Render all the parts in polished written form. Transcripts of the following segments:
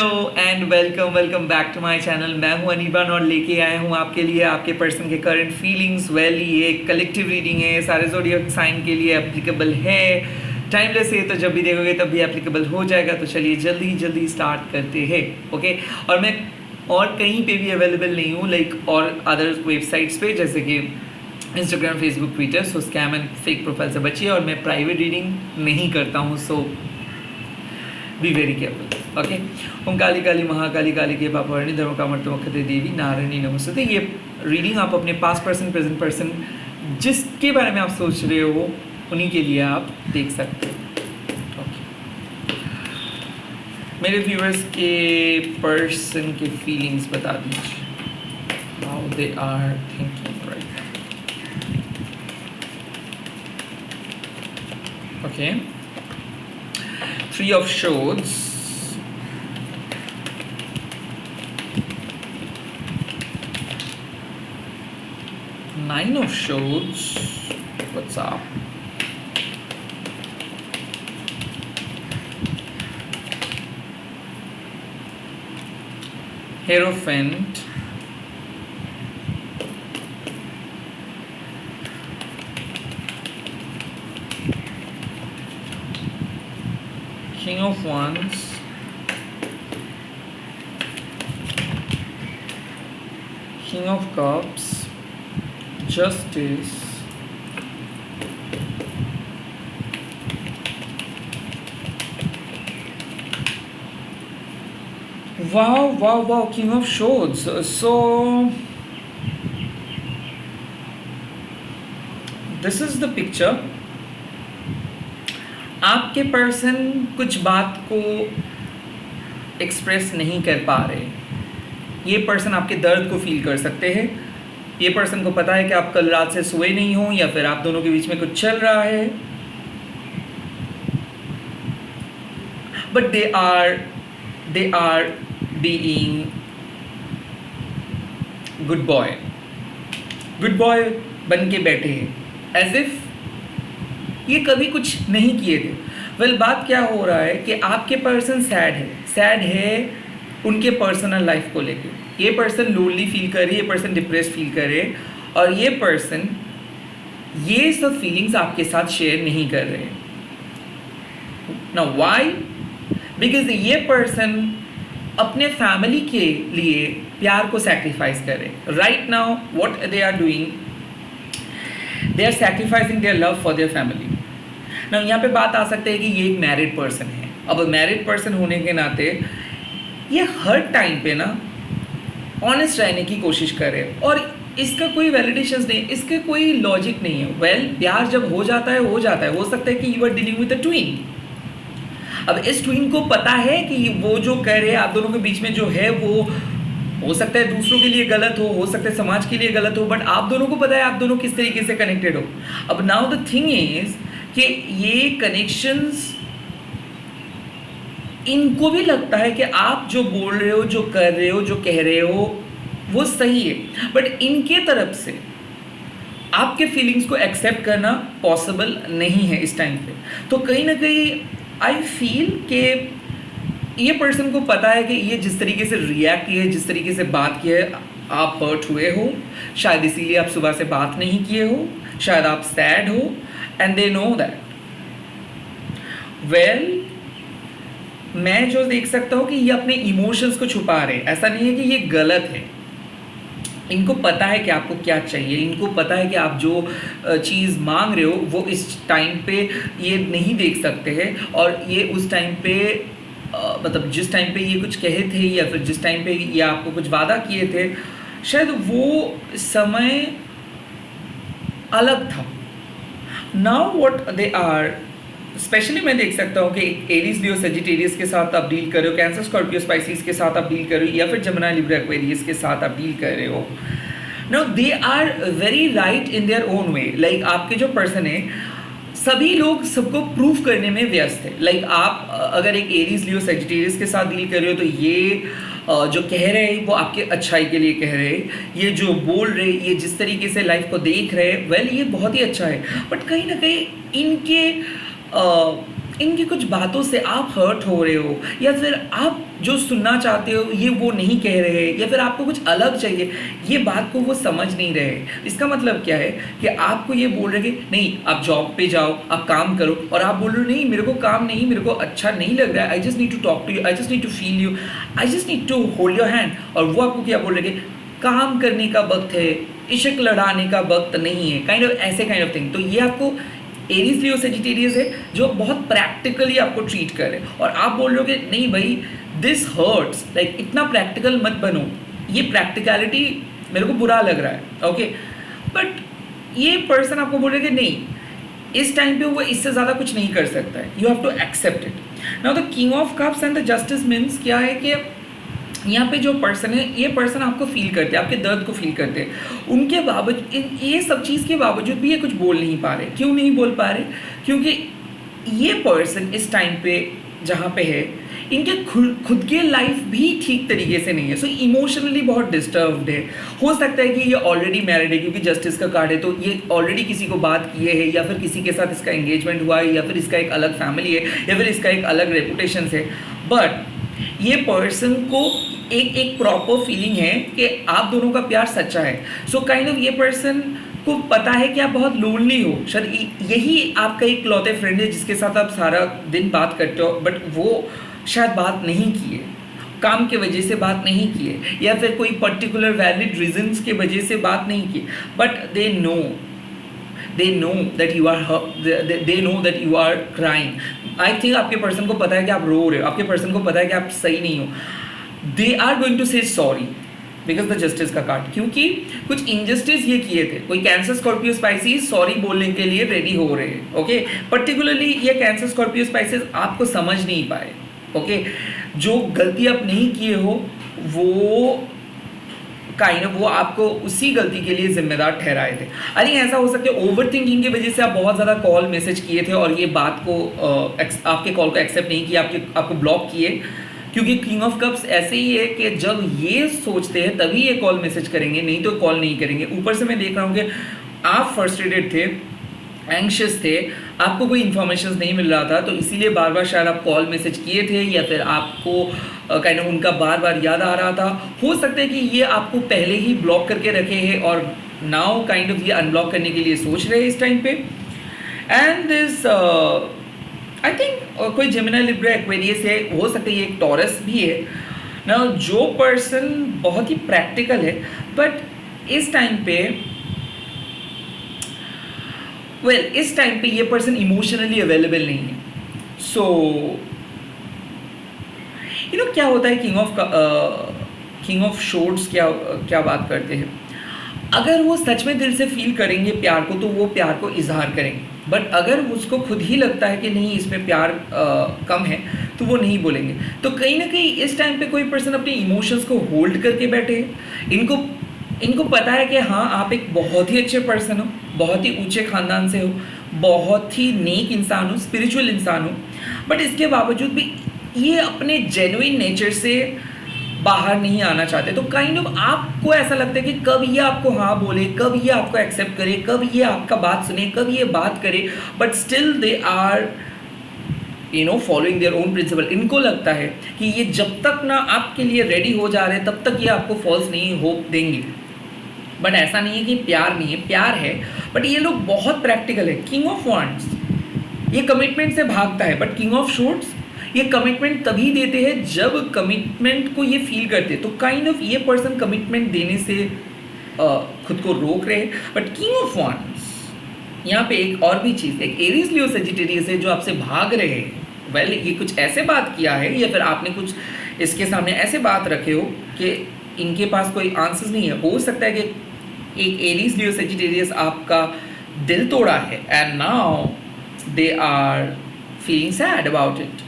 Hello and welcome welcome back to my channel. मैं हूं अनीबान और लेके आया हूं आपके लिए आपके पर्सन के करंट फीलिंग्स। ये कलेक्टिव रीडिंग है, सारे ज़ोडिएक साइन के लिए एप्लीकेबल है। टाइमलेस है तो जब भी देखोगे तब भी एप्लीकेबल हो जाएगा। तो चलिए जल्दी स्टार्ट करते हैं। ओके, और मैं और कहीं पे भी अवेलेबल नहीं हूँ, लाइक और अदर वेबसाइट्स पे जैसे कि Instagram, Facebook, Twitter. So scam and fake profile से बचिए। और मैं प्राइवेट रीडिंग नहीं करता हूँ, सो बी वेरी केयरफुल। ओके, ओम काली काली महाकाली काली के पापवर्णी धर्म कामर्तमखते देवी नारायणी नमस्ते। ये रीडिंग आप अपने पास्ट पर्सन, प्रेजेंट पर्सन, जिसके बारे में आप सोच रहे हो उन्हीं के लिए आप देख सकते हो। ओके, मेरे व्यूअर्स के पर्सन के फीलिंग्स बता दीजिए, how they are thinking right. Okay, Three of Swords, Nine of Swords, what's up? Hierophant, King of Wands, King of Cups, Justice, wow, King of Swords. So this is the picture. आपके person कुछ बात को express नहीं कर पा रहे। ये person आपके दर्द को फील कर सकते हैं। ये पर्सन को पता है कि आप कल रात से सोए नहीं हो, या फिर आप दोनों के बीच में कुछ चल रहा है, but they are being good boy बन के बैठे हैं, एज इफ ये कभी कुछ नहीं किए थे। वेल, बात क्या हो रहा है कि आपके पर्सन सैड है उनके पर्सनल लाइफ को लेके। ये पर्सन लोनली फील करे, ये पर्सन डिप्रेस फील करे, और ये पर्सन ये सब फीलिंग्स आपके साथ शेयर नहीं कर रहे। Now why? बिकॉज ये पर्सन अपने फैमिली के लिए प्यार को सैक्रिफाइस करे। Right now what they are doing, they are sacrificing their love for their family. ना यहाँ पे बात आ सकती है कि ये एक मैरिड पर्सन है। अब मैरिड पर्सन होने के नाते ये हर टाइम पे ना ऑनेस्ट रहने की कोशिश करे, और इसका कोई वैलिडेशंस नहीं, इसके कोई लॉजिक नहीं है। वेल, प्यार जब हो जाता है हो सकता है कि you are dealing with a twin. अब इस ट्विन को पता है कि वो जो कर रहे हैं आप दोनों के बीच में जो है वो हो सकता है दूसरों के लिए गलत हो सकता है समाज के लिए गलत हो, बट आप दोनों को पता है आप दोनों किस तरीके से कनेक्टेड हो। अब नाउ द थिंग इज कि ये कनेक्शंस, इनको भी लगता है कि आप जो बोल रहे हो, जो कर रहे हो, जो कह रहे हो वो सही है, बट इनके तरफ से आपके फीलिंग्स को एक्सेप्ट करना पॉसिबल नहीं है इस टाइम पे। तो कहीं ना कहीं आई फील कि ये पर्सन को पता है कि ये जिस तरीके से रिएक्ट किए, जिस तरीके से बात की है, आप हर्ट हुए हो, शायद इसीलिए आप सुबह से बात नहीं किए हो, शायद आप सैड हो, and they know that. Well, मैं जो देख सकता हूँ कि ये अपने इमोशंस को छुपा रहे हैं। ऐसा नहीं है कि ये गलत है, इनको पता है कि आपको क्या चाहिए, इनको पता है कि आप जो चीज़ मांग रहे हो वो इस टाइम पे ये नहीं देख सकते हैं, और ये उस टाइम पे मतलब जिस टाइम पे ये कुछ कहे थे, या फिर जिस टाइम पे ये आपको कुछ वादा किए थे, शायद वो समय अलग था। Now what they are, specially मैं देख सकता हूँ कि एरीज, लियो, सेजिटेरियस के साथ आप डील कर रहे हो, कैंसर, स्कॉर्पियो, स्पाइसिस के साथ आप डील कर रहे हो, या फिर जमुना, लिब्रा, एक्वेरियस के साथ आप डील कर रहे हो। Now they are very right in their own way. Like आपके जो पर्सन है, सभी लोग सबको प्रूफ करने में व्यस्त है। लाइक आप अगर एक एरीज, लियो, सेजिटेरियस के साथ डील कर रहे हो, तो ये जो कह रहे हैं वो आपके अच्छाई के लिए कह रहे हैं, ये जो बोल रहे, ये जिस तरीके से लाइफ को देख रहे हैं, वेल ये बहुत ही अच्छा है। बट कहीं ना कहीं इनकी कुछ बातों से आप हर्ट हो रहे हो, या फिर आप जो सुनना चाहते हो ये वो नहीं कह रहे, या फिर आपको कुछ अलग चाहिए, ये बात को वो समझ नहीं रहे। इसका मतलब क्या है कि आपको ये बोल रहे कि नहीं आप जॉब पे जाओ, आप काम करो, और आप बोल रहे हो नहीं मेरे को काम नहीं, मेरे को अच्छा नहीं लग रहा है, I just need to talk to you, I just need to feel you, I just need to hold your hand. और वो आपको क्या बोल रहे कि काम करने का वक्त है, इश्क लड़ाने का वक्त नहीं है, काइंड ऑफ ऐसे काइंड ऑफ थिंग। तो ये आपको एरीज लियो सेजिटेरियस है जो बहुत प्रैक्टिकली आपको ट्रीट करे, और आप बोल रहे हो कि नहीं भाई दिस हर्ट्स, लाइक इतना प्रैक्टिकल मत बनो, ये प्रैक्टिकलिटी मेरे को बुरा लग रहा है, ओके। बट ये पर्सन आपको बोल रहे कि नहीं इस टाइम पे वो इससे ज़्यादा कुछ नहीं कर सकता है, you have to accept it. Now the king of cups and the justice means क्या है कि यहाँ पे जो पर्सन है ये पर्सन आपको फील करते हैं, आपके दर्द को फील करते हैं, उनके बावजूद ये सब चीज़ के बावजूद भी ये कुछ बोल नहीं पा रहे। क्यों नहीं बोल पा रहे? क्योंकि ये पर्सन इस टाइम पे जहाँ पे है इनके खुद के लाइफ भी ठीक तरीके से नहीं है, सो इमोशनली बहुत डिस्टर्ब्ड है। हो सकता है कि ये ऑलरेडी मैरिड है, क्योंकि जस्टिस का कार्ड है तो ये ऑलरेडी किसी को बात किए है, या फिर किसी के साथ इसका एंगेजमेंट हुआ है, या फिर इसका एक अलग फैमिली है, या फिर इसका एक अलग रेपुटेशन है। बट ये पर्सन को एक प्रॉपर फीलिंग है कि आप दोनों का प्यार सच्चा है। सो काइंड ऑफ ये पर्सन को पता है कि आप बहुत लोनली हो, शायद यही आपका एक लौते फ्रेंड है जिसके साथ आप सारा दिन बात करते हो, बट वो शायद बात नहीं की है, काम के वजह से बात नहीं की है, या फिर कोई पर्टिकुलर वैलिड रीजंस के वजह से बात नहीं की, but they know that you are crying. I think आपके पर्सन को पता है कि आप रो रहे हो, आपके पर्सन को पता है कि आप सही नहीं हो। They are going to say sorry because the justice का कार्ड, क्योंकि कुछ injustice ये किए थे। कोई कैंसर स्कॉर्पियो स्पाइसिस सॉरी बोलने के लिए रेडी हो रहे हैं, ओके। पर्टिकुलरली ये कैंसर स्कॉर्पियो स्पाइसिस आपको समझ नहीं पाए, ओके। जो गलती आप नहीं किए हो वो वो आपको उसी गलती के लिए जिम्मेदार ठहराए थे। अरे ऐसा हो सकता है ओवर थिंकिंग की वजह से आप बहुत ज़्यादा कॉल मैसेज किए थे और ये बात को आपके कॉल को एक्सेप्ट नहीं किया, आपको ब्लॉक किए, क्योंकि किंग ऑफ कप्स ऐसे ही है कि जब ये सोचते हैं तभी ये कॉल मैसेज करेंगे, नहीं तो कॉल नहीं करेंगे। ऊपर से मैं देख रहा हूँ कि आप फ्रस्ट्रेटेड थे, एंग्शियस थे, आपको कोई इन्फॉर्मेशन नहीं मिल रहा था, तो इसीलिए बार बार शायद आप कॉल मैसेज किए थे, या फिर आपको काइंड ऑफ उनका बार बार याद आ रहा था। हो सकता है कि ये आपको पहले ही ब्लॉक करके रखे हैं और नाउ काइंड ऑफ ये अनब्लॉक करने के लिए सोच रहे हैं इस टाइम पे। एंड दिस आई थिंक कोई जेमिनी, लिब्रा, एक्वेरियस है, हो सकता है ये एक टॉरस भी है ना। जो पर्सन बहुत ही प्रैक्टिकल है, बट इस टाइम पे इस टाइम पे ये पर्सन इमोशनली अवेलेबल नहीं है। सो यू नो क्या होता है, किंग ऑफ शोर्ड्स क्या बात करते हैं, अगर वो सच में दिल से फील करेंगे प्यार को तो वो प्यार को इजहार करेंगे, बट अगर उसको खुद ही लगता है कि नहीं इसमें प्यार कम है तो वो नहीं बोलेंगे। तो कहीं ना कहीं इस टाइम पे कोई पर्सन अपने इमोशंस को होल्ड करके बैठे हैं। इनको पता है कि हाँ आप एक बहुत ही अच्छे पर्सन हो, बहुत ही ऊंचे ख़ानदान से हो, बहुत ही नेक इंसान हो, स्पिरिचुअल इंसान हो, बट इसके बावजूद भी ये अपने जेन्युइन नेचर से बाहर नहीं आना चाहते। तो काइंड ऑफ आपको ऐसा लगता है कि कब ये आपको हाँ बोले, कब ये आपको एक्सेप्ट करे, कब ये आपका बात सुने, कब ये बात करे, but still they are following their own principle. इनको लगता है कि ये जब तक ना आपके लिए रेडी हो जा रहे हैं तब तक ये आपको फॉल्स नहीं होप देंगे। बट ऐसा नहीं है कि प्यार नहीं है, प्यार है, बट ये लोग बहुत प्रैक्टिकल है। किंग ऑफ वांड्स ये कमिटमेंट से भागता है, बट किंग ऑफ शॉर्ट्स ये कमिटमेंट तभी देते हैं जब कमिटमेंट को ये फील करते हैं। तो काइंड ऑफ ये पर्सन कमिटमेंट देने से खुद को रोक रहे हैं। बट किंग ऑफ वांड्स यहाँ पे एक और भी चीज़, एक एरीज लियो सेजिटेरियस है जो आपसे भाग रहे हैं। ये कुछ ऐसे बात किया है, या फिर आपने कुछ इसके सामने ऐसे बात रखे हो कि इनके पास कोई आंसर्स नहीं है। हो सकता है कि एक एरीज लियो सेजिटेरियस आपका दिल तोड़ा है and now they are feeling sad about it,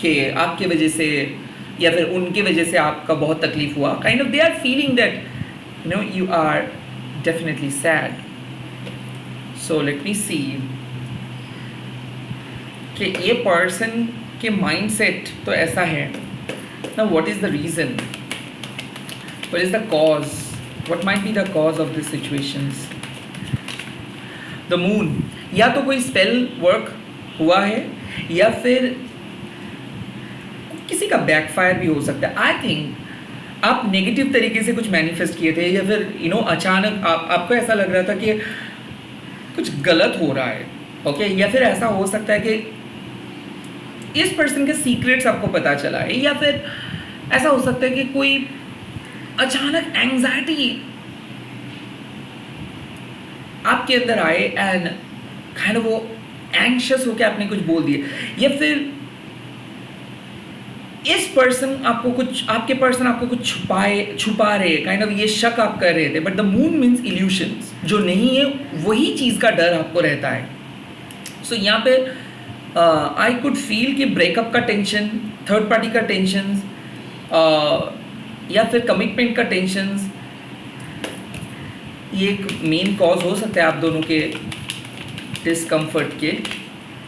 कि आपके वजह से या फिर उनके वजह से आपका बहुत तकलीफ हुआ। Kind of they are feeling that you are definitely sad. So let me see कि ये पर्सन के माइंडसेट तो ऐसा है ना। What is the reason, what is the cause, what might be the cause of this situations. The moon, या तो कोई स्पेल वर्क हुआ है, या फिर किसी का बैकफायर भी हो सकता है। आई थिंक आप नेगेटिव तरीके से कुछ मैनिफेस्ट किए थे, या फिर अचानक आपको ऐसा लग रहा था कि कुछ गलत हो रहा है, ओके। या फिर ऐसा हो सकता है कि इस पर्सन के सीक्रेट्स आपको पता चला है, या फिर ऐसा हो सकता है कि कोई अचानक एंजाइटी आपके अंदर आए एंड काइंड वो एंग्शियस होकर आपने कुछ बोल दिए, या फिर इस पर्सन आपको कुछ, आपके पर्सन आपको कुछ छुपा रहे, काइंड ऑफ ये शक आप कर रहे थे। But the moon means illusions, जो नहीं है वही चीज़ का डर आपको रहता है। सो यहाँ पे आई कुड फील कि ब्रेकअप का टेंशन, थर्ड पार्टी का टेंशन, या फिर कमिटमेंट का टेंशन, ये एक मेन कॉज हो सकता है आप दोनों के डिस्कम्फर्ट के।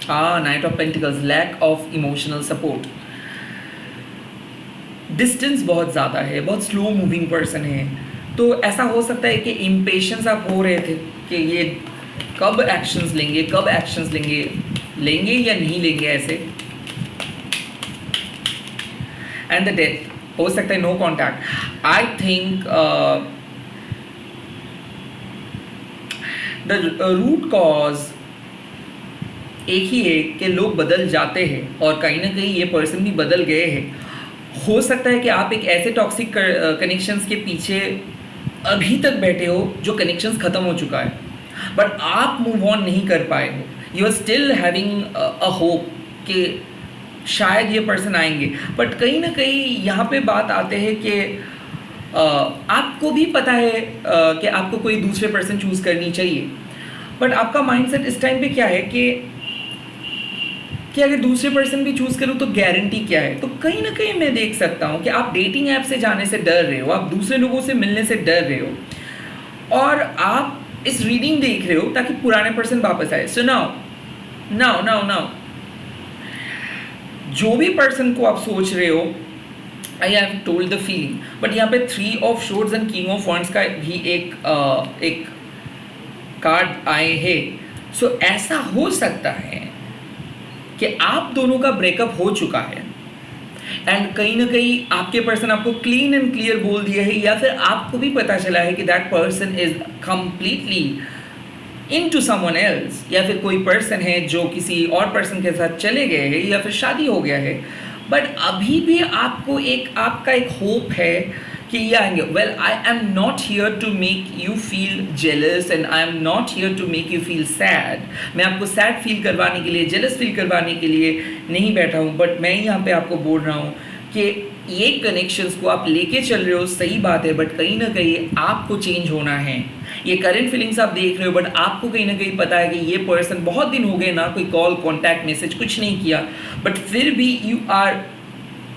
Knight of pentacles, lack of emotional support, distance बहुत ज़्यादा है, बहुत स्लो मूविंग पर्सन है। तो ऐसा हो सकता है कि इम्पेशंस आप हो रहे थे कि ये कब एक्शंस लेंगे, कब एक्शंस लेंगे या नहीं लेंगे ऐसे। एंड द डेथ हो सकता है no contact. I think the root cause एक ही है कि लोग बदल जाते हैं, और कहीं ना कहीं ये पर्सन भी बदल गए हैं। हो सकता है कि आप एक ऐसे टॉक्सिक कनेक्शंस के पीछे अभी तक बैठे हो जो कनेक्शंस ख़त्म हो चुका है, बट आप मूव ऑन नहीं कर पाए हो। You are still having a hope कि शायद ये पर्सन आएंगे, बट कहीं ना कहीं यहाँ पे बात आते हैं कि आपको भी पता है कि आपको कोई दूसरे पर्सन चूज़ करनी चाहिए, बट आपका माइंडसेट इस टाइम पे क्या है कि अगर दूसरे पर्सन भी चूज़ करूँ तो गारंटी क्या है। तो कहीं ना कहीं मैं देख सकता हूँ कि आप डेटिंग ऐप से जाने से डर रहे हो, आप दूसरे लोगों से मिलने से डर रहे हो, और आप इस रीडिंग देख रहे हो ताकि पुराने पर्सन वापस आए। सो नाउ जो भी पर्सन को आप सोच रहे हो, I have told the feeling, but यहाँ पे 3 of swords and king of wands का भी एक कार्ड आए हैं। सो ऐसा हो सकता है कि आप दोनों का ब्रेकअप हो चुका है, एंड कहीं ना कहीं आपके पर्सन आपको क्लीन एंड क्लियर बोल दिया है, या फिर आपको भी पता चला है कि that person is completely into someone else, या फिर कोई पर्सन है जो किसी और पर्सन के साथ चले गए हैं, या फिर शादी हो गया है, बट अभी भी आपको आपका एक होप है कि ये आएंगे। Well, I am not here to make you feel jealous, and I am not here to make you feel sad. मैं आपको सैड फील करवाने के लिए, जेलस फील करवाने के लिए नहीं बैठा हूँ, बट मैं यहाँ पे आपको बोल रहा हूँ कि ये कनेक्शंस को आप लेके चल रहे हो, सही बात है, बट कहीं ना कहीं आपको चेंज होना है। ये करंट फीलिंग्स आप देख रहे हो, बट आपको कहीं ना कहीं पता है कि ये पर्सन बहुत दिन हो गए ना कोई कॉल, कॉन्टैक्ट, मैसेज कुछ नहीं किया, बट फिर भी यू आर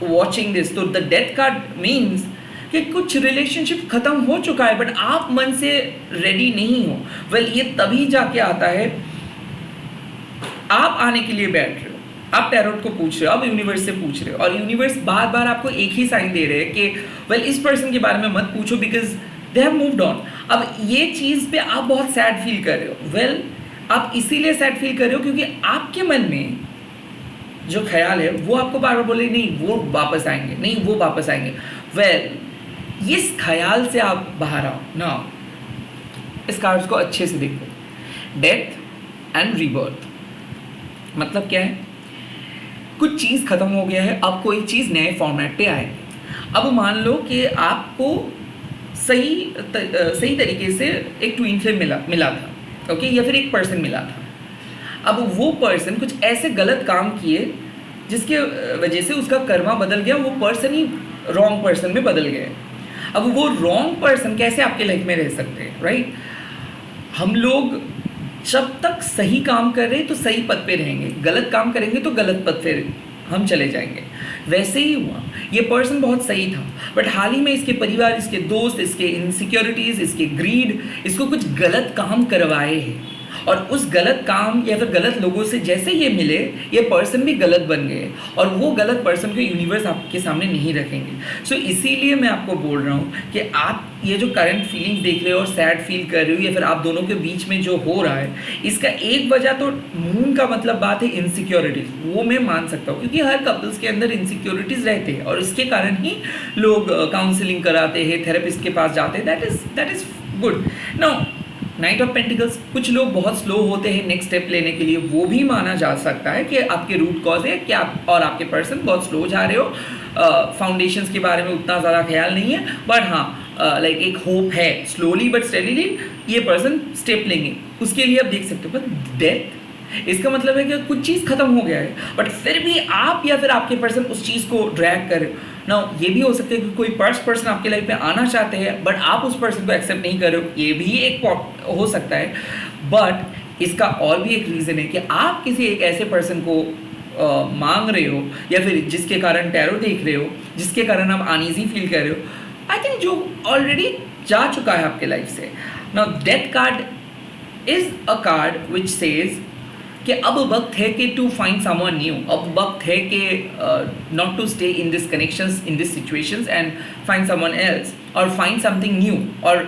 वॉचिंग दिस। तो द डेथ कार्ड मीन्स कि कुछ रिलेशनशिप खत्म हो चुका है, बट आप मन से रेडी नहीं हो। वेल, ये तभी जाके आता है, आप आने के लिए बैठ रहे हो, आप टैरोट को पूछ रहे हो, आप यूनिवर्स से पूछ रहे हो, और यूनिवर्स बार बार आपको एक ही साइन दे रहे हैं कि वेल, इस पर्सन के बारे में मत पूछो because they have moved on. अब ये चीज़ पे आप बहुत सैड फील कर रहे हो। वेल, आप इसीलिए सैड फील कर रहे हो क्योंकि आपके मन में जो ख्याल है वो आपको बार बार बोले नहीं वो वापस आएंगे, नहीं वो वापस आएंगे। वेल, इस ख्याल से आप बाहर आओ ना। इस कार्ड्स को अच्छे से देखो, डेथ एंड रीबर्थ मतलब क्या है? कुछ चीज़ खत्म हो गया है, अब कोई चीज़ नए फॉर्मेट पे आएगी। अब मान लो कि आपको सही तरीके से एक ट्विन फ्लेम मिला था, ओके, या फिर एक पर्सन मिला था। अब वो पर्सन कुछ ऐसे गलत काम किए जिसके वजह से उसका कर्मा बदल गया, वो पर्सन ही रॉन्ग पर्सन में बदल गया। अब वो रॉन्ग पर्सन कैसे आपके लाइफ में रह सकते हैं, राइट? हम लोग जब तक सही काम कर रहे हैं तो सही पद पे रहेंगे, गलत काम करेंगे तो गलत पद पे हम चले जाएंगे। वैसे ही हुआ, ये पर्सन बहुत सही था, बट हाल ही में इसके परिवार, इसके दोस्त, इसके इनसिक्योरिटीज़, इसके ग्रीड इसको कुछ गलत काम करवाए हैं। और उस गलत काम या फिर गलत लोगों से जैसे ये मिले, ये पर्सन भी गलत बन गए और वो गलत पर्सन को यूनिवर्स आपके सामने नहीं रखेंगे। सो इसीलिए मैं आपको बोल रहा हूँ कि आप ये जो करंट फीलिंग्स देख रहे हो और सैड फील कर रहे हो या फिर आप दोनों के बीच में जो हो रहा है, इसका एक वजह तो मून का मतलब बात है इनसिक्योरिटीज, वो मैं मान सकता हूँ क्योंकि हर कपल्स के अंदर इनसिक्योरिटीज रहते हैं और इसके कारण ही लोग काउंसलिंग कराते हैं, थेरेपिस्ट के पास जाते हैं। That is good. Now night of pentacles, कुछ लोग बहुत स्लो होते हैं नेक्स्ट स्टेप लेने के लिए, वो भी माना जा सकता है कि आपके रूट कॉज है कि आप और आपके पर्सन बहुत स्लो जा रहे हो, फाउंडेशंस के बारे में उतना ज़्यादा ख्याल नहीं है, बट हाँ लाइक एक होप है, स्लोली बट स्टेडीली ये पर्सन स्टेप लेंगे, उसके लिए आप देख सकते हो। बट डेथ, इसका मतलब है कि कुछ चीज़ खत्म हो गया है बट फिर भी आप या फिर आपके पर्सन उस चीज़ को ड्रैग कर ना। ये भी हो सकता है कि कोई पर्सन आपके लाइफ में आना चाहते हैं बट आप उस पर्सन को एक्सेप्ट नहीं कर रहे हो, ये भी एक हो सकता है। बट इसका और भी एक रीज़न है कि आप किसी एक ऐसे पर्सन को मांग रहे हो या फिर जिसके कारण टैरो देख रहे हो, जिसके कारण आप अनईजी फील कर रहे हो, आई थिंक जो ऑलरेडी जा चुका है आपके लाइफ से। Now death card is a card which says कि अब वक्त है कि टू फाइंड समवन न्यू, अब वक्त है कि not to stay in this connections, in this situations and find someone else और फाइंड समथिंग न्यू और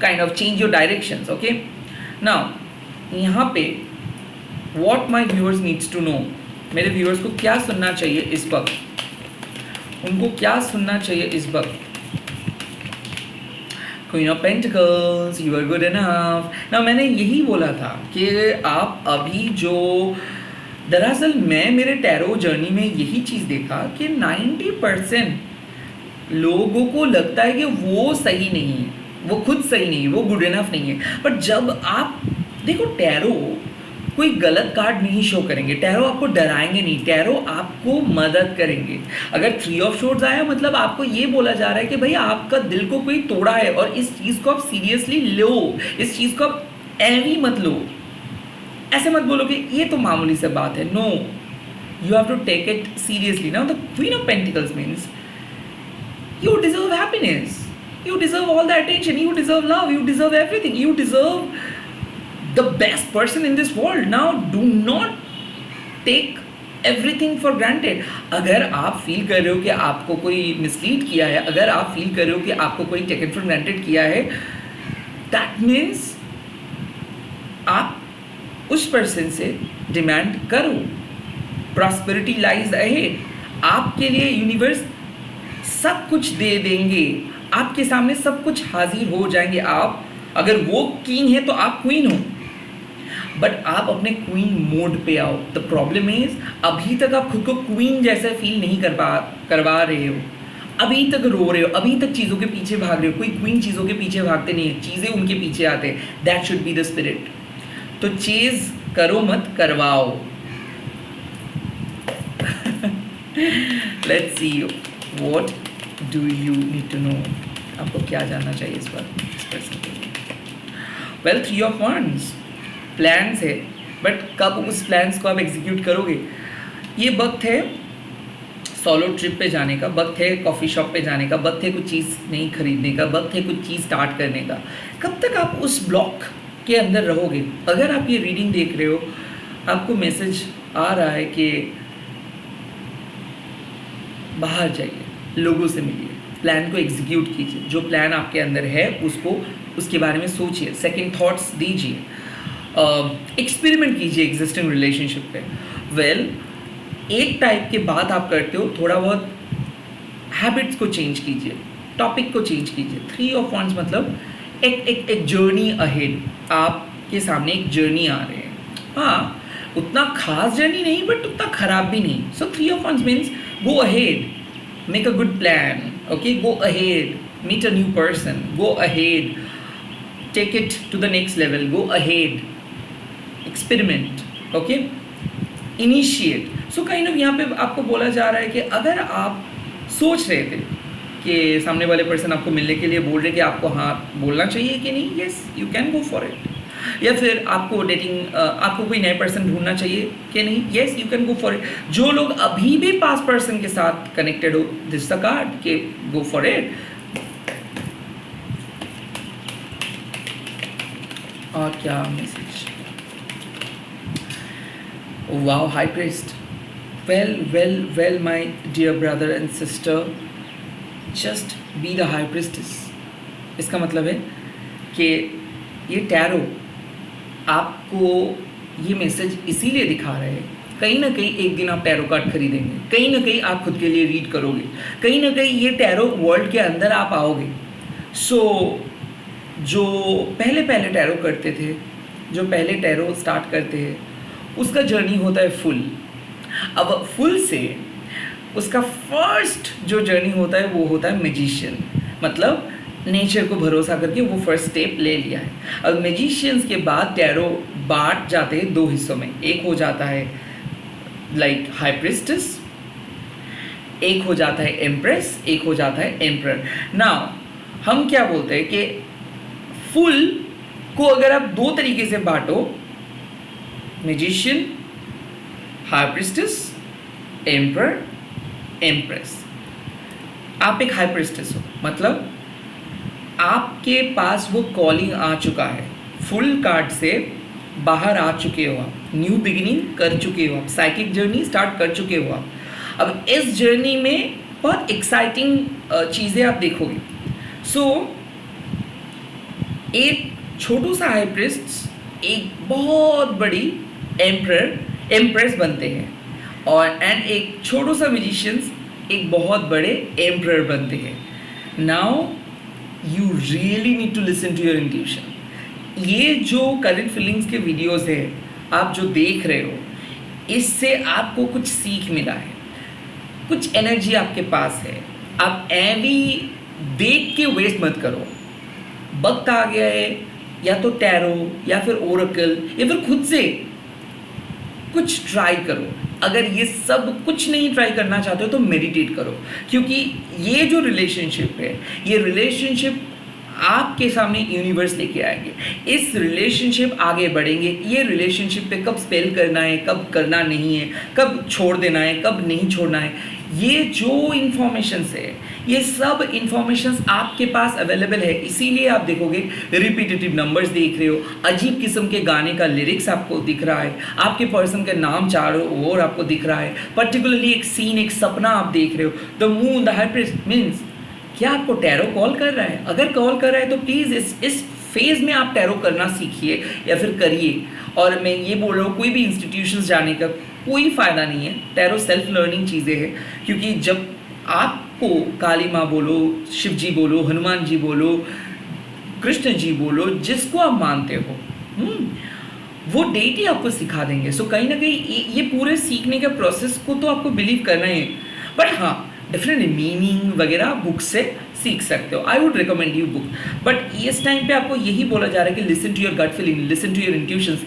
kind of change your directions. Okay, now यहाँ पे what my viewers needs to know, मेरे viewers को क्या सुनना चाहिए इस वक्त, उनको क्या सुनना चाहिए इस वक्त। Queen of Pentacles, you are good enough. Now मैंने यही बोला था कि आप अभी जो, दरअसल मैं मेरे टैरो जर्नी में यही चीज़ देखा कि 90% लोगों को लगता है कि वो सही नहीं है, वो खुद सही नहीं है, वो गुड इनफ नहीं है। बट जब आप देखो, टैरो कोई गलत कार्ड नहीं शो करेंगे, टैरो आपको डराएंगे नहीं, टैरो आपको मदद करेंगे। अगर 3 ऑफ शॉर्ट्स आया मतलब आपको ये बोला जा रहा है कि भाई आपका दिल को कोई तोड़ा है और इस चीज़ को आप सीरियसली लो, इस चीज़ को आप ऐवी मत लो। ऐसे मत बोलो कि ये तो मामूली सी बात है, no, you have to take it seriously. Now the queen of pentacles means you deserve happiness, you deserve all the attention, you deserve love, you deserve everything, you deserve the best person in this world. Now do not take everything for granted. अगर आप feel कर रहे हो कि आपको कोई mislead किया है, अगर आप फील कर रहे हो कि आपको कोई टेकन फॉर ग्रांटेड किया है, दैट मीन्स आप उस पर्सन से डिमांड करो। प्रॉस्पेरिटी लाइज अहेड, आपके लिए यूनिवर्स सब कुछ दे देंगे, आपके सामने सब कुछ हाजिर हो जाएंगे। आप अगर वो किंग है तो आप क्वीन हो, बट आप अपने क्वीन मोड पे आओ। द प्रॉब्लम इज अभी तक आप खुद को क्वीन जैसा फील नहीं करवा रहे हो, अभी तक रो रहे हो, अभी तक चीज़ों के पीछे भाग रहे हो। कोई क्वीन चीज़ों के पीछे भागते नहीं है, चीज़ें उनके पीछे आते हैं। That should be the spirit. तो चेज करो मत, करवाओ। Let's see what do you need to know, आपको क्या जानना चाहिए इस बार इस पर्सन के लिए। वेल, 3 ऑफ wands, प्लान्स है, बट कब उस प्लान्स को आप एग्जीक्यूट करोगे। ये वक्त है सोलो ट्रिप पे जाने का, वक्त है कॉफ़ी शॉप पे जाने का, वक्त है कुछ चीज़ नहीं खरीदने का, वक्त है कुछ चीज़ स्टार्ट करने का। कब तक आप उस ब्लॉक के अंदर रहोगे। अगर आप ये रीडिंग देख रहे हो, आपको मैसेज आ रहा है कि बाहर जाइए, लोगों से मिलिए, प्लान को एग्जीक्यूट कीजिए, जो प्लान आपके अंदर है उसको, उसके बारे में सोचिए, सेकंड थॉट्स दीजिए, एक्सपेरिमेंट कीजिए एग्जिस्टिंग रिलेशनशिप पे। वेल, एक टाइप के बात आप करते हो, थोड़ा बहुत हैबिट्स को चेंज कीजिए, टॉपिक को चेंज कीजिए। 3 ऑफ wands मतलब एक जर्नी अहेड, आपके सामने एक जर्नी आ रहे हैं। हाँ, उतना खास जर्नी नहीं बट उतना खराब भी नहीं। सो 3 of wands means go ahead, make a good plan, okay, go ahead, meet a new person, go ahead, take it to the next level, go ahead, experiment, okay, initiate. So kind of यहाँ पे आपको बोला जा रहा है कि अगर आप सोच रहे थे कि सामने वाले पर्सन आपको मिलने के लिए बोल रहे कि आपको हाँ बोलना चाहिए कि नहीं, yes, you can go for it, या फिर आपको डेटिंग, आपको कोई नए पर्सन ढूंढना चाहिए कि नहीं, yes you can go for it. जो लोग अभी भी पास्ट पर्सन के साथ कनेक्टेड हो, दिस द कार्ड के गो फॉर इट। और क्या message? Wow, high priest. Well my dear brother and sister, just be the high priestess. इसका मतलब है कि ये टैरो आपको ये मैसेज इसीलिए दिखा रहे हैं, कहीं ना कहीं एक दिन आप टैरो कार्ड खरीदेंगे, कहीं ना कहीं आप खुद के लिए रीड करोगे, कहीं ना कहीं ये टैरो वर्ल्ड के अंदर आप आओगे। सो जो पहले टैरो करते थे, जो पहले टैरो स्टार्ट करते हैं, उसका जर्नी होता है फुल। अब फुल से उसका फर्स्ट जो जर्नी होता है वो होता है मैजिशियन, मतलब नेचर को भरोसा करके वो फर्स्ट स्टेप ले लिया है। अब मैजिशियंस के बाद टैरो बांट जाते हैं दो हिस्सों में, एक हो जाता है लाइक हाई प्रीस्टेस, एक हो जाता है एम्प्रेस, एक हो जाता है एम्परर। नाउ हम क्या बोलते हैं कि फुल को अगर आप दो तरीके से बांटो, magician, high priestess, emperor, empress. आप एक हाई प्रीस्टेस हो, मतलब आपके पास वो कॉलिंग आ चुका है, फुल कार्ड से बाहर आ चुके हो आप, न्यू बिगिनिंग कर चुके हो आप, साइकिक जर्नी स्टार्ट कर चुके हो आप। अब इस जर्नी में बहुत एक्साइटिंग चीज़ें आप देखोगे। सो एक छोटू सा हाई प्रीस्ट एक बहुत बड़ी एम्प्रेस बनते हैं, और एंड एक छोटू सा म्यूजिशियंस एक बहुत बड़े एम्परर बनते हैं। Now you really need to listen to your intuition. ये जो करंट फीलिंग्स के वीडियोस है आप जो देख रहे हो, इससे आपको कुछ सीख मिला है, कुछ एनर्जी आपके पास है। आप ऐवी देख के वेस्ट मत करो। वक्त आ गया है या तो टैरो या फिर ओरेकल या फिर खुद से कुछ ट्राई करो। अगर ये सब कुछ नहीं ट्राई करना चाहते हो तो मेडिटेट करो, क्योंकि ये जो रिलेशनशिप है, ये रिलेशनशिप आपके सामने यूनिवर्स लेके आएंगे। इस रिलेशनशिप आगे बढ़ेंगे। ये रिलेशनशिप पे कब स्पेल करना है, कब करना नहीं है, कब छोड़ देना है, कब नहीं छोड़ना है, ये जो इन्फॉर्मेशंस है, ये सब इन्फॉर्मेशंस आपके पास अवेलेबल है। इसीलिए आप देखोगे रिपीटेटिव नंबर्स देख रहे हो, अजीब किस्म के गाने का लिरिक्स आपको दिख रहा है, आपके पर्सन का नाम चारों ओर आपको दिख रहा है, पर्टिकुलरली एक सीन, एक सपना आप देख रहे हो। The moon, the high priest means क्या आपको टैरो कॉल कर रहा है? अगर कॉल कर रहा है तो प्लीज़ इस फेज़ में आप टैरो करना सीखिए या फिर करिए। और मैं ये बोल रहा हूँ, कोई भी इंस्टीट्यूशंस जाने का कोई फ़ायदा नहीं है। टैरो सेल्फ लर्निंग चीज़ें हैं, क्योंकि जब आपको काली माँ बोलो, शिव जी बोलो, हनुमान जी बोलो, कृष्ण जी बोलो, जिसको आप मानते हो, वो डेटी आपको सिखा देंगे। सो कहीं ना कहीं ये पूरे सीखने के प्रोसेस को तो आपको बिलीव करना ही है। बट हाँ, डेफिनेटली मीनिंग वगैरह बुक से सीख सकते हो। I would recommend you book. But इस टाइम पे आपको यही बोला जा रहा है कि listen to your gut feeling, listen to your intuitions,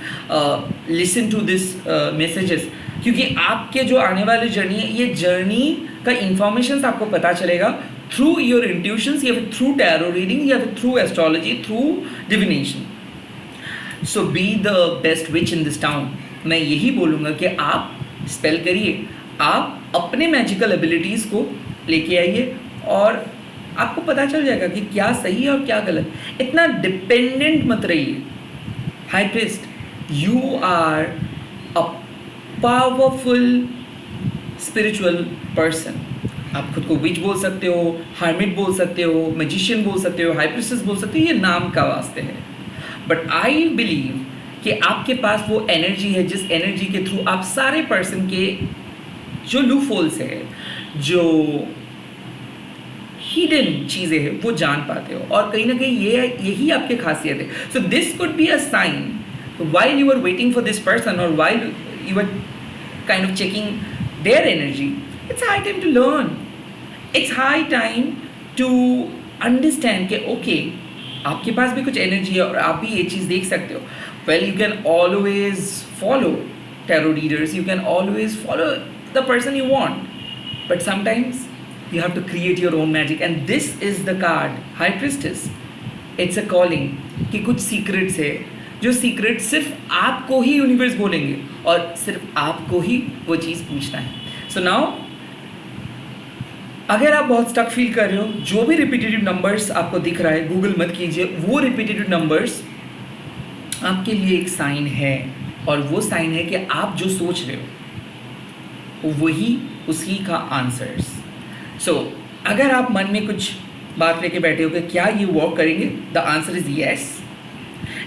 listen to this messages, क्योंकि आपके जो आने वाली जर्नी है, ये जर्नी का इंफॉर्मेशन आपको पता चलेगा थ्रू योर इंट्यूशंस, या फिर थ्रू टैरो रीडिंग, या फिर through astrology, through divination. So be the best which in this town. मैं यही बोलूँगा कि आप स्पेल करिए, आप अपने मैजिकल एबिलिटीज़ को लेके आइए, और आपको पता चल जाएगा कि क्या सही है और क्या गलत। इतना डिपेंडेंट मत रहिए। High priest, you are a powerful spiritual person. आप खुद को विच बोल सकते हो, हार्मिट बोल सकते हो, मैजिशियन बोल सकते हो, हाई प्रीस्टेस बोल सकते हो, ये नाम का वास्ते है। बट आई बिलीव कि आपके पास वो एनर्जी है, जिस एनर्जी के थ्रू आप सारे पर्सन के जो लूफोल्स है, जो हिडन चीज़ें हैं, वो जान पाते हो, और कहीं ना कहीं यही आपकी खासियत है। So this could be a sign while you are waiting for this person, or while you are kind of checking their energy. It's high time to learn. It's high time to understand कि okay, आपके पास भी कुछ energy है और आप भी ये चीज़ देख सकते हो। Well, you can always follow tarot readers, you can always follow the person you want, but sometimes you have to create your own magic, and this is the card, High Priestess. It's a calling कि कुछ secrets है, जो secret सिर्फ आपको ही universe बोलेंगे, और सिर्फ आपको ही वो चीज़ पूछना है। सो नाउ, अगर आप बहुत स्टक फील कर रहे हो, जो भी रिपीटेटिव नंबर्स आपको दिख रहा है, गूगल मत कीजिए। वो रिपीटेटिव नंबर्स आपके लिए एक साइन है, और वो साइन है कि आप जो सोच रहे हो वही उसी का आंसर्स। सो अगर आप मन में कुछ बात लेके बैठे हो कि क्या ये वर्क करेंगे, the answer is yes.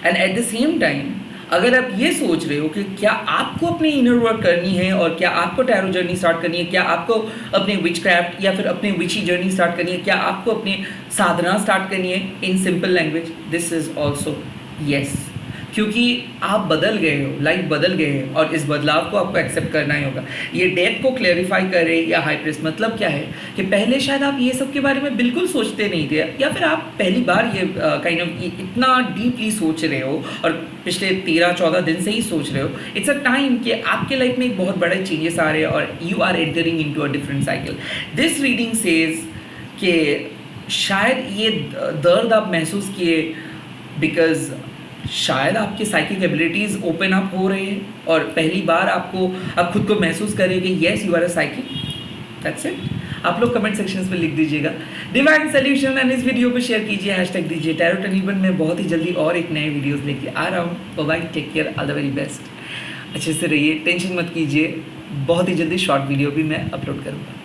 And at the same time अगर आप ये सोच रहे हो कि क्या आपको अपनी इनर वर्क करनी है और क्या आपको टैरो जर्नी स्टार्ट करनी है, क्या आपको अपने विच क्राफ्ट या फिर अपने विची जर्नी स्टार्ट करनी है, क्या आपको अपनी साधना स्टार्ट करनी है, in simple language this is also yes. क्योंकि आप बदल गए हो, लाइफ बदल गए हैं और इस बदलाव को आपको एक्सेप्ट करना ही होगा। ये डेथ को क्लैरिफाई करे या हाई प्रीस्ट, मतलब क्या है कि पहले शायद आप ये सब के बारे में बिल्कुल सोचते नहीं थे, या फिर आप पहली बार ये काइंड ऑफ इतना डीपली सोच रहे हो और पिछले 13-14 दिन से ही सोच रहे हो। इट्स अ टाइम कि आपके लाइफ में एक बहुत बड़े चेंजेस आ रहे हैं और you are entering into a different cycle. This reading says कि शायद ये दर्द आप महसूस किए बिकॉज शायद आपकी साइकिक एबिलिटीज़ ओपन अप हो रहे हैं और पहली बार आप खुद को महसूस करें कि yes you are a psychic. That's it. आप लोग कमेंट सेक्शंस में लिख दीजिएगा डिवाइन सॉल्यूशन एंड इस वीडियो को शेयर कीजिए, हैशटैग दीजिए टैरो टनीबन। में बहुत ही जल्दी और एक नए वीडियोस लेके आ रहा हूँ। Bye, take care, all the very best. अच्छे से रहिए, टेंशन मत कीजिए, बहुत ही जल्दी शॉर्ट वीडियो भी मैं अपलोड करूँगा।